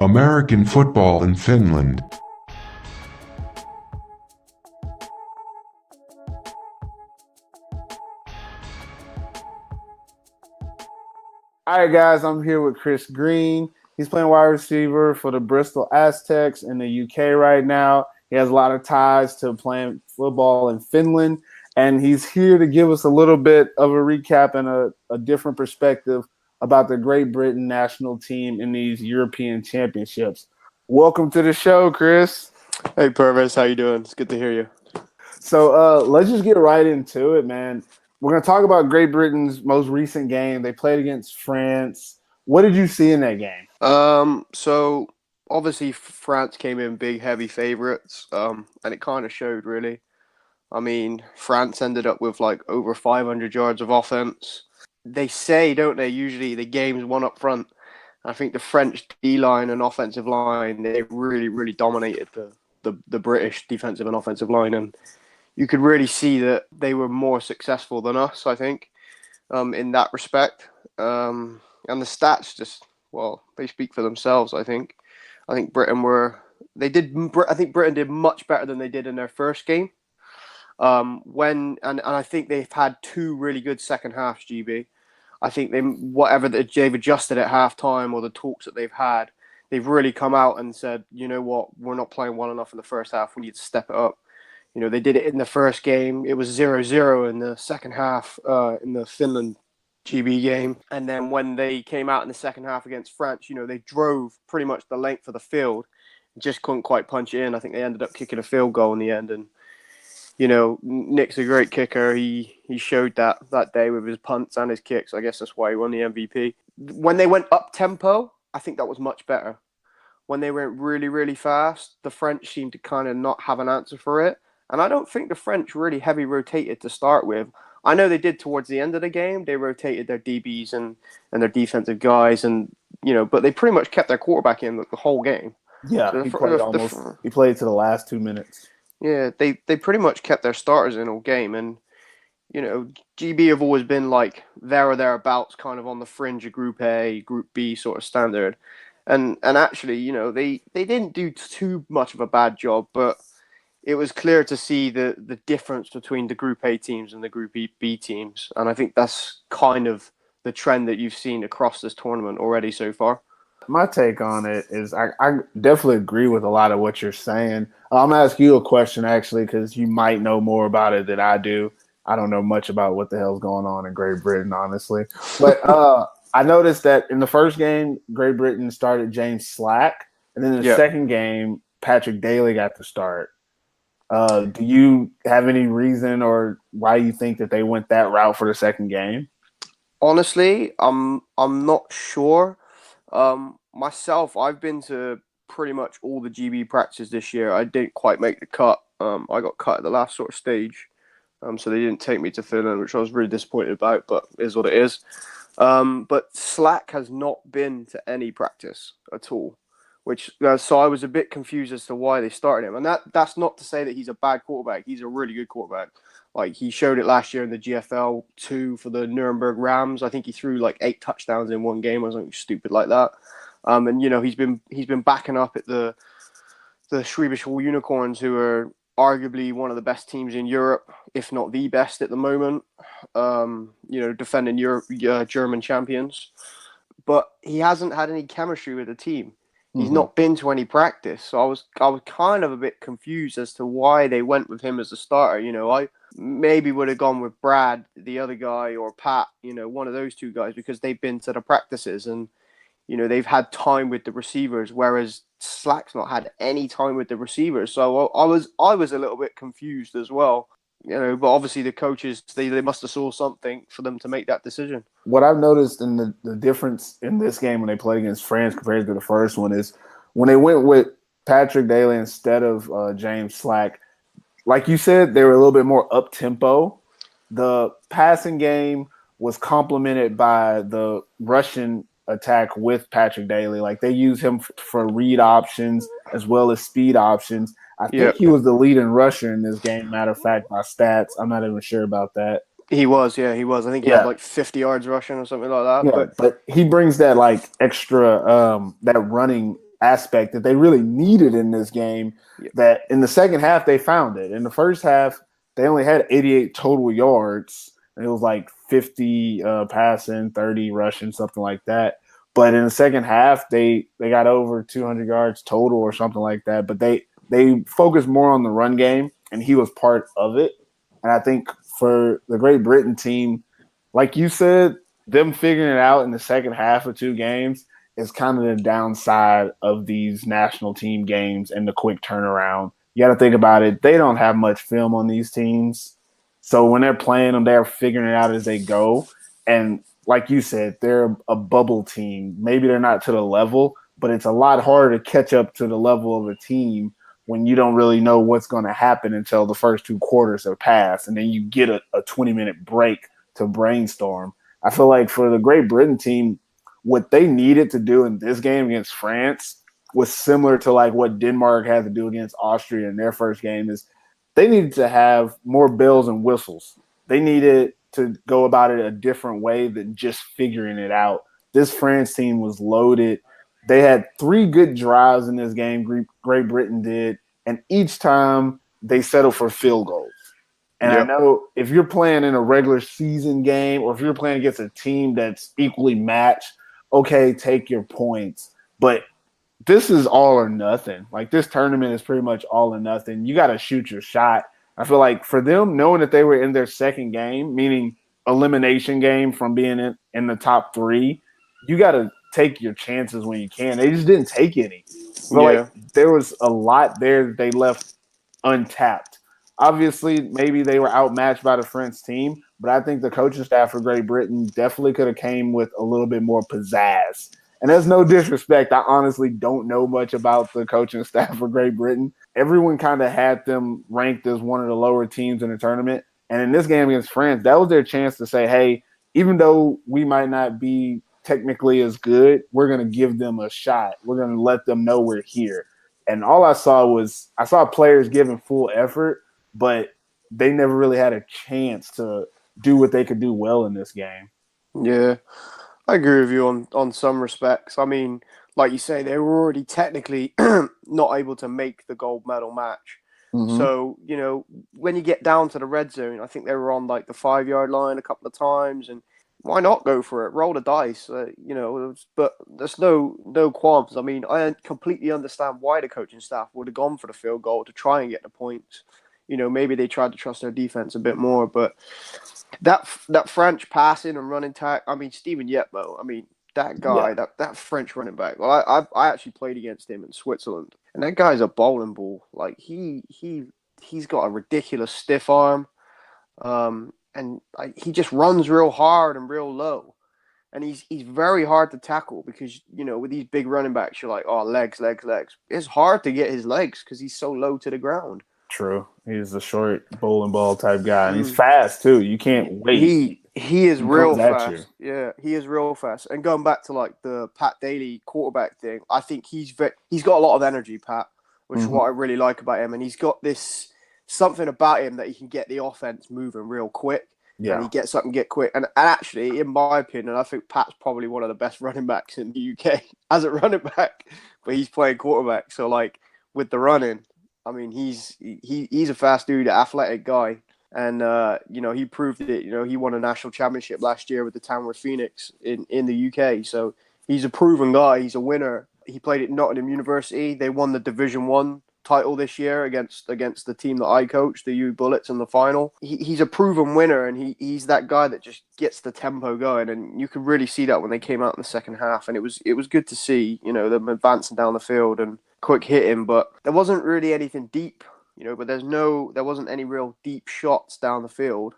American football in Finland. All right, guys, I'm here with Chris Green. He's playing wide receiver for the Bristol Aztecs in the UK right now. He has a lot of ties to playing football in Finland, and he's here to give us a little bit of a recap and a different perspective about the Great Britain national team in these European championships. Welcome to the show, Chris. Hey, Pervis, how you doing? It's good to hear you. So let's just get right into it, man. We're going to talk about Great Britain's most recent game. They played against France. What did you see in that game? So obviously France came in big, heavy favourites, and it kind of showed, really. I mean, France ended up with like over 500 yards of offense. They say, don't they, usually the game's won up front. I think the French D-line and offensive line, they really, really dominated the British defensive and offensive line, and you could really see that they were more successful than us, I think, in that respect. And the stats just, well, they speak for themselves, I think. I think Britain did much better than they did in their first game. And I think they've had two really good second halves, GB. I think they've adjusted at halftime, or the talks that they've had, they've really come out and said, you know what, we're not playing well enough in the first half. We need to step it up. You know, they did it in the first game. It was 0-0 in the second half in the Finland GB game. And then when they came out in the second half against France, you know, they drove pretty much the length of the field, just couldn't quite punch it in. I think they ended up kicking a field goal in the end. And, you know, Nick's a great kicker. He showed that day with his punts and his kicks. I guess that's why he won the MVP. When they went up tempo, I think that was much better. When they went really, really fast, the French seemed to kind of not have an answer for it. And I don't think the French really heavy rotated to start with. I know they did towards the end of the game. They rotated their DBs and their defensive guys, and but they pretty much kept their quarterback in the whole game. Yeah, so he played to the last 2 minutes. Yeah, they pretty much kept their starters in all game, and GB have always been like there or thereabouts, kind of on the fringe of Group A, Group B sort of standard, and actually, they didn't do too much of a bad job, but it was clear to see the difference between the Group A teams and the Group B teams. And I think that's kind of the trend that you've seen across this tournament already so far. My take on it is I definitely agree with a lot of what you're saying. I'm going to ask you a question, actually, because you might know more about it than I do. I don't know much about what the hell's going on in Great Britain, honestly. But I noticed that in the first game, Great Britain started James Slack. And then in the second game, Patrick Daly got to start. Do you have any reason or why you think that they went that route for the second game? Honestly, I'm not sure. Myself, I've been to pretty much all the GB practices this year. I didn't quite make the cut. I got cut at the last sort of stage. So they didn't take me to Finland, which I was really disappointed about, but it is what it is. But Slack has not been to any practice at all. So I was a bit confused as to why they started him. And that's not to say that he's a bad quarterback. He's a really good quarterback. Like, he showed it last year in the GFL 2 for the Nuremberg Rams. I think he threw like 8 touchdowns in one game or something stupid like that. And he's been backing up at the Schwäbisch Hall Unicorns, who are arguably one of the best teams in Europe, if not the best at the moment. Defending German champions. But he hasn't had any chemistry with the team. He's not been to any practice, so I was kind of a bit confused as to why they went with him as a starter. I maybe would have gone with Brad, the other guy, or Pat, one of those two guys, because they've been to the practices and they've had time with the receivers, whereas Slack's not had any time with the receivers. So I was a little bit confused as well. But obviously the coaches, they must have saw something for them to make that decision. What I've noticed in the difference in this game when they played against France compared to the first one is when they went with Patrick Daly instead of James Slack, like you said, they were a little bit more up-tempo. The passing game was complemented by the Russian attack with Patrick Daly. Like, they use him for read options as well as speed options. I think he was the leading rusher in this game, matter of fact, by stats. I'm not even sure about that. He was. I think he had like 50 yards rushing or something like that. Yeah, but he brings that like extra that running aspect that they really needed in this game. Yep. That in the second half they found it. In the first half, they only had 88 total yards, and it was like 50 passing, 30 rushing, something like that. But in the second half, they got over 200 yards total or something like that. But they focused more on the run game, and he was part of it. And I think for the Great Britain team, like you said, them figuring it out in the second half of two games is kind of the downside of these national team games and the quick turnaround. You got to think about it. They don't have much film on these teams. So when they're playing them, they're figuring it out as they go. And like you said, they're a bubble team. Maybe they're not to the level, but it's a lot harder to catch up to the level of a team when you don't really know what's going to happen until the first two quarters have passed. And then you get a 20-minute break to brainstorm. I feel like for the Great Britain team, what they needed to do in this game against France was similar to like what Denmark had to do against Austria in their first game. Is they needed to have more bells and whistles. They needed to go about it a different way than just figuring it out. This France team was loaded. They had 3 good drives in this game, Great Britain did, and each time they settled for field goals. And I know if you're playing in a regular season game or if you're playing against a team that's equally matched, okay, take your points. But this is all or nothing. Like this tournament is pretty much all or nothing. You got to shoot your shot. I feel like for them, knowing that they were in their second game, meaning elimination game from being in the top 3, you got to take your chances when you can. They just didn't take any. But like there was a lot there that they left untapped. Obviously, maybe they were outmatched by the French team, but I think the coaching staff for Great Britain definitely could have came with a little bit more pizzazz. And there's no disrespect. I honestly don't know much about the coaching staff for Great Britain. Everyone kind of had them ranked as one of the lower teams in the tournament. And in this game against France, that was their chance to say, hey, even though we might not be technically as good, we're going to give them a shot. We're going to let them know we're here. And all I saw players giving full effort, but they never really had a chance to do what they could do well in this game. Yeah, I agree with you on some respects. I mean, like you say, they were already technically not able to make the gold medal match. Mm-hmm. So, you know, when you get down to the red zone, I think they were on like the 5-yard line a couple of times, and why not go for it? Roll the dice, you know. But there's no qualms. I mean, I completely understand why the coaching staff would have gone for the field goal to try and get the points. You know, maybe they tried to trust their defense a bit more, but that French passing and running tag. I mean, Steven Yetmo. I mean, that guy, that French running back. Well, I actually played against him in Switzerland, and that guy's a bowling ball. Like he's got a ridiculous stiff arm, and he just runs real hard and real low, and he's very hard to tackle because you know with these big running backs, you're like, oh, legs. It's hard to get his legs because he's so low to the ground. True. He's a short bowling ball type guy. And he's fast too. You can't wait. He is real fast. You. Yeah, he is real fast. And going back to like the Pat Daly quarterback thing, I think he's got a lot of energy, Pat, which is what I really like about him. And he's got this something about him that he can get the offense moving real quick. Yeah. And he gets up and get quick. And actually, in my opinion, I think Pat's probably one of the best running backs in the UK as a running back, but he's playing quarterback. So like with the running, I mean, he's a fast dude, an athletic guy, and you know he proved it. You know, he won a national championship last year with the Tamworth Phoenix in the UK. So he's a proven guy. He's a winner. He played at Nottingham University. They won the Division 1 title this year against the team that I coached, the U Bullets, in the final. He's a proven winner, and he's that guy that just gets the tempo going. And you could really see that when they came out in the second half. And it was good to see, you know, them advancing down the field and quick hitting, but there wasn't really anything deep, you know, but there wasn't any real deep shots down the field,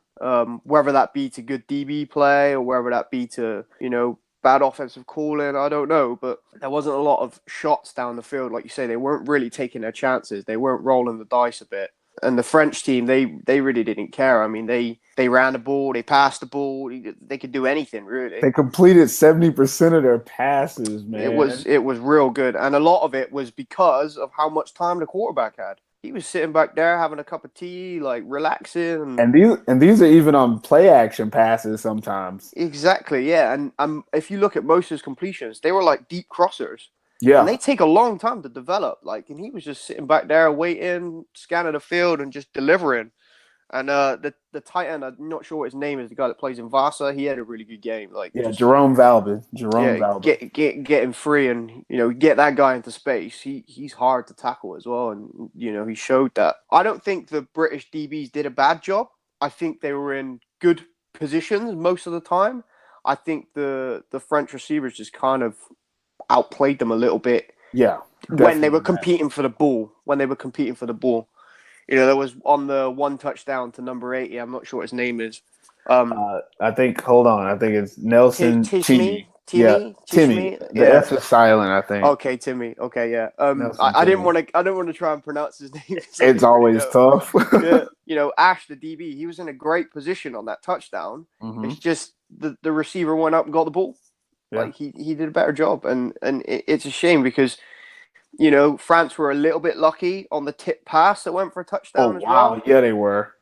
whether that be to good DB play or whether that be to, you know, bad offensive calling, I don't know, but there wasn't a lot of shots down the field. Like you say, they weren't really taking their chances. They weren't rolling the dice a bit. And the French team, they really didn't care. I mean, they ran the ball, they passed the ball, they could do anything really. They completed 70% of their passes, man. It was real good, and a lot of it was because of how much time the quarterback had. He was sitting back there having a cup of tea, like relaxing. And these are even on play action passes sometimes. Exactly, yeah. And if you look at most of his completions, they were like deep crossers. And they Yeah. take a long time to develop. Like, and he was just sitting back there waiting, scanning the field, and just delivering. And the tight end, I'm not sure what his name is, the guy that plays in Vasa. He had a really good game. Like, Yeah. just Jerome Valvin. Jerome yeah, Valvin. get him free, and get that guy into space. He's hard to tackle as well, and he showed that. I don't think the British DBs did a bad job. I think they were in good positions most of the time. I think the French receivers just kind of outplayed them a little bit Yeah. when they were Definitely. competing for the ball. There was on the one touchdown to number 80. I'm not sure what his name is. I think. Hold on. I think it's Nelson Timmy. Yeah, Timmy. The Yeah. S is silent. I think. Okay, Timmy. Okay, yeah. Nelson I didn't Timmy. want to. I didn't want to try and pronounce his name. It's always tough. Yeah, Ash, the DB, he was in a great position on that touchdown. Mm-hmm. It's just the receiver went up and got the ball. Yeah. Like he did a better job, and it's a shame because France were a little bit lucky on the tip pass that went for a touchdown as well. Yeah, they were.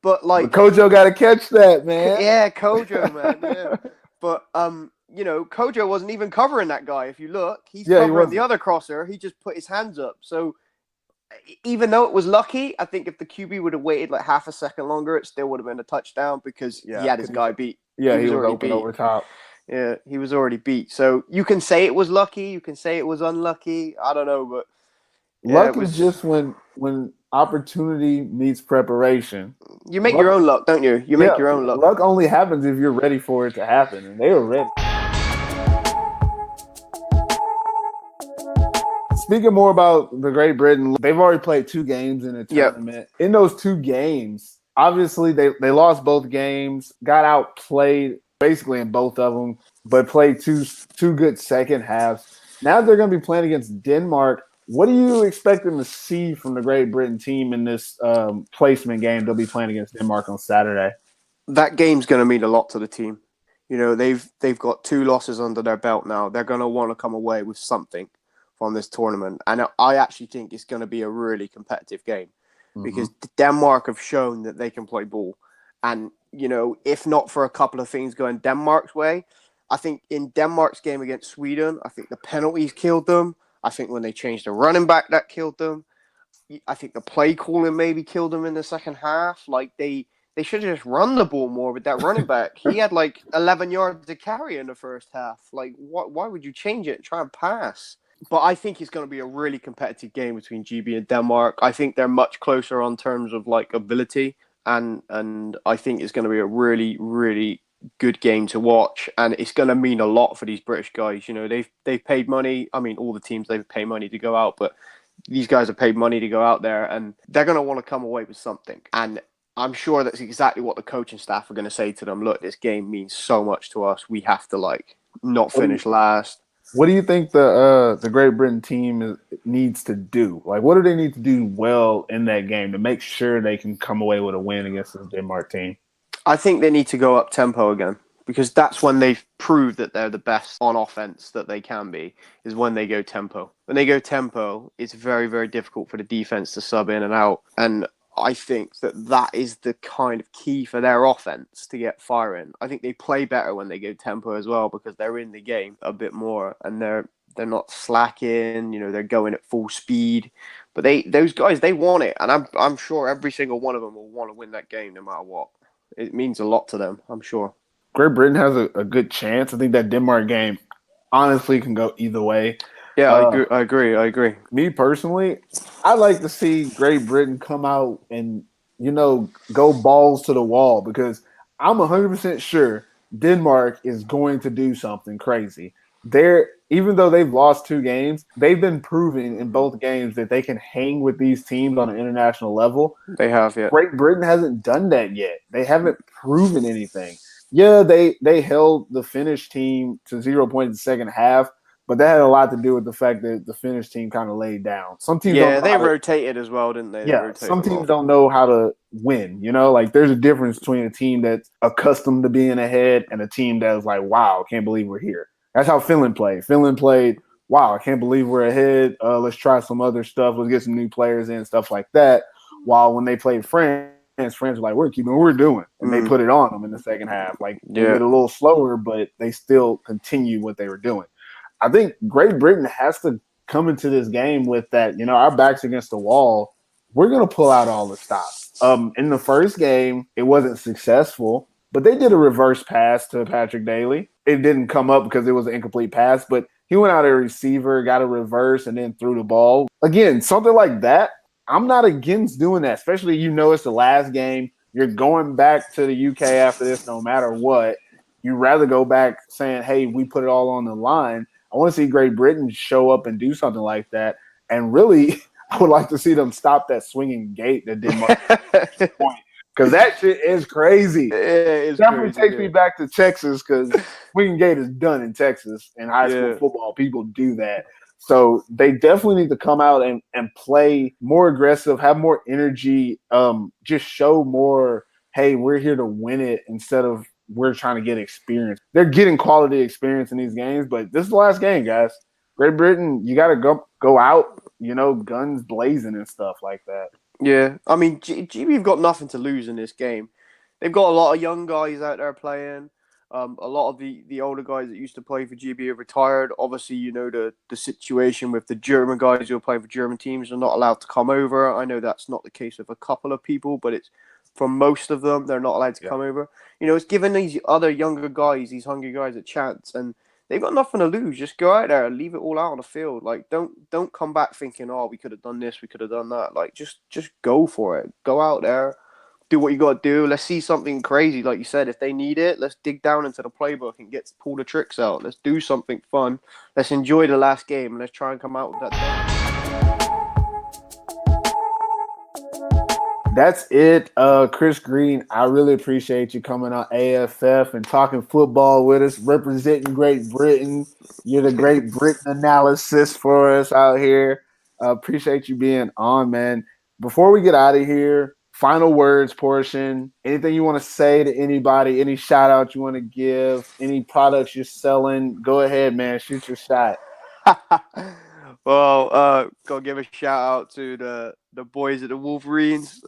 But But Kojo got to catch that, man. Yeah, Kojo, man. Yeah. But Kojo wasn't even covering that guy. If you look, he's covering the other crosser. He just put his hands up. So even though it was lucky, I think if the QB would have waited like half a second longer, it still would have been a touchdown because he had his guy beat. Yeah, he was already open beat. over top. Yeah, he was already beat. So you can say it was lucky. You can say it was unlucky. I don't know, but luck is just when opportunity meets preparation. You make your own luck, don't you? You make your own luck. Luck only happens if you're ready for it to happen, and they were ready. Speaking more about the Great Britain, they've already played 2 games in a tournament. Yep. In those 2 games, obviously they lost both games, got outplayed basically in both of them, but played two good second halves. Now they're going to be playing against Denmark. What are you expecting to see from the Great Britain team in this placement game they'll be playing against Denmark on Saturday? That game's going to mean a lot to the team. They've got 2 losses under their belt now. They're going to want to come away with something from this tournament. And I actually think it's going to be a really competitive game because Denmark have shown that they can play ball. And, if not for a couple of things going Denmark's way, I think in Denmark's game against Sweden, I think the penalties killed them. I think when they changed the running back, that killed them. I think the play calling maybe killed them in the second half. Like they should have just run the ball more with that running back. He had like 11 yards to carry in the first half. Like why would you change it and try and pass? But I think it's going to be a really competitive game between GB and Denmark. I think they're much closer on terms of like ability. And I think it's going to be a really, really good game to watch, and it's going to mean a lot for these British guys. They've paid money. I mean, all the teams, they've paid money to go out, but these guys have paid money to go out there, and they're going to want to come away with something. And I'm sure that's exactly what the coaching staff are going to say to them. Look, this game means so much to us. We have to not finish last. What do you think the Great Britain team needs to do? Like, what do they need to do well in that game to make sure they can come away with a win against this Denmark team? I think they need to go up tempo again because that's when they've proved that they're the best on offense that they can be, is when they go tempo. When they go tempo, it's very, very difficult for the defense to sub in and out. And I think that is the kind of key for their offense to get firing. I think they play better when they go tempo as well because they're in the game a bit more and they're not slacking. They're going at full speed. But those guys, they want it, and I'm sure every single one of them will want to win that game no matter what. It means a lot to them, I'm sure. Great Britain has a good chance. I think that Denmark game honestly can go either way. Yeah, I agree. Me personally, I like to see Great Britain come out and, go balls to the wall because I'm 100% sure Denmark is going to do something crazy. Even though they've lost 2 games, they've been proving in both games that they can hang with these teams on an international level. They have, yeah. Great Britain hasn't done that yet. They haven't proven anything. Yeah, they held the Finnish team to 0 points in the second half, but that had a lot to do with the fact that the Finnish team kind of laid down. Some teams rotated as well, didn't they? Some teams don't know how to win. There's a difference between a team that's accustomed to being ahead and a team that's like, wow, I can't believe we're here. That's how Finland played. Finland played, wow, I can't believe we're ahead. Let's try some other stuff. Let's get some new players in, stuff like that. While when they played France were like, we're keeping what we're doing. And they put it on them in the second half. They get a little slower, but they still continue what they were doing. I think Great Britain has to come into this game with that, our back's against the wall. We're going to pull out all the stops. In the first game, it wasn't successful, but they did a reverse pass to Patrick Daly. It didn't come up because it was an incomplete pass, but he went out a receiver, got a reverse, and then threw the ball. Again, something like that, I'm not against doing that, especially it's the last game. You're going back to the UK after this no matter what. You'd rather go back saying, hey, we put it all on the line. I want to see Great Britain show up and do something like that. And really, I would like to see them stop that swinging gate that Denmark point. Because that shit is crazy. It definitely takes me back to Texas because swinging gate is done in Texas. In high school football, people do that. So they definitely need to come out and play more aggressive, have more energy, just show more, hey, we're here to win it instead of we're trying to get experience. They're getting quality experience in these games, but this is the last game, guys. Great Britain, you got to go out, guns blazing and stuff like that. Yeah, I mean, GB have got nothing to lose in this game. They've got a lot of young guys out there playing. A lot of the older guys that used to play for GB have retired. Obviously, the situation with the German guys who are playing for German teams are not allowed to come over. I know that's not the case with a couple of people, but it's for most of them, they're not allowed to come over. It's giving these other younger guys, these hungry guys, a chance, and they've got nothing to lose. Just go out there and leave it all out on the field. Like, don't come back thinking, oh, we could have done this, we could have done that. Like, just go for it. Go out there, do what you got to do. Let's see something crazy. Like you said, if they need it, let's dig down into the playbook and pull the tricks out. Let's do something fun. Let's enjoy the last game, and let's try and come out with that. That's it, Chris Green. I really appreciate you coming on AFF and talking football with us, representing Great Britain. You're the Great Britain analysis for us out here. Appreciate you being on, man. Before we get out of here, final words portion. Anything you want to say to anybody? Any shout out you want to give? Any products you're selling? Go ahead, man. Shoot your shot. Well, gotta give a shout out to the boys at the Wolverines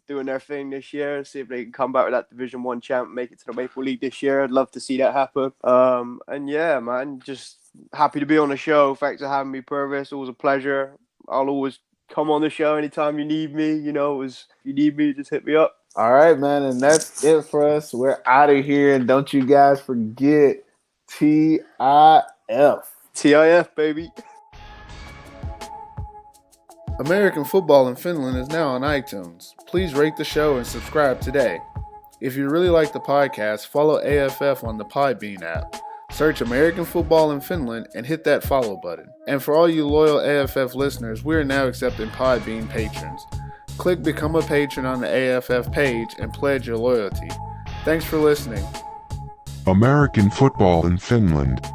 doing their thing this year. See if they can come back with that Division 1 champ, make it to the Maple League this year. I'd love to see that happen. And yeah, man, just happy to be on the show. Thanks for having me, Pervis. Always a pleasure. I'll always come on the show anytime you need me. If you need me, just hit me up. All right, man, and that's it for us. We're out of here, and don't you guys forget TIF. TIF, baby. American Football in Finland is now on iTunes. Please rate the show and subscribe today. If you really like the podcast, follow AFF on the Podbean app. Search American Football in Finland and hit that follow button. And for all you loyal AFF listeners, we are now accepting Podbean patrons. Click Become a Patron on the AFF page and pledge your loyalty. Thanks for listening. American Football in Finland.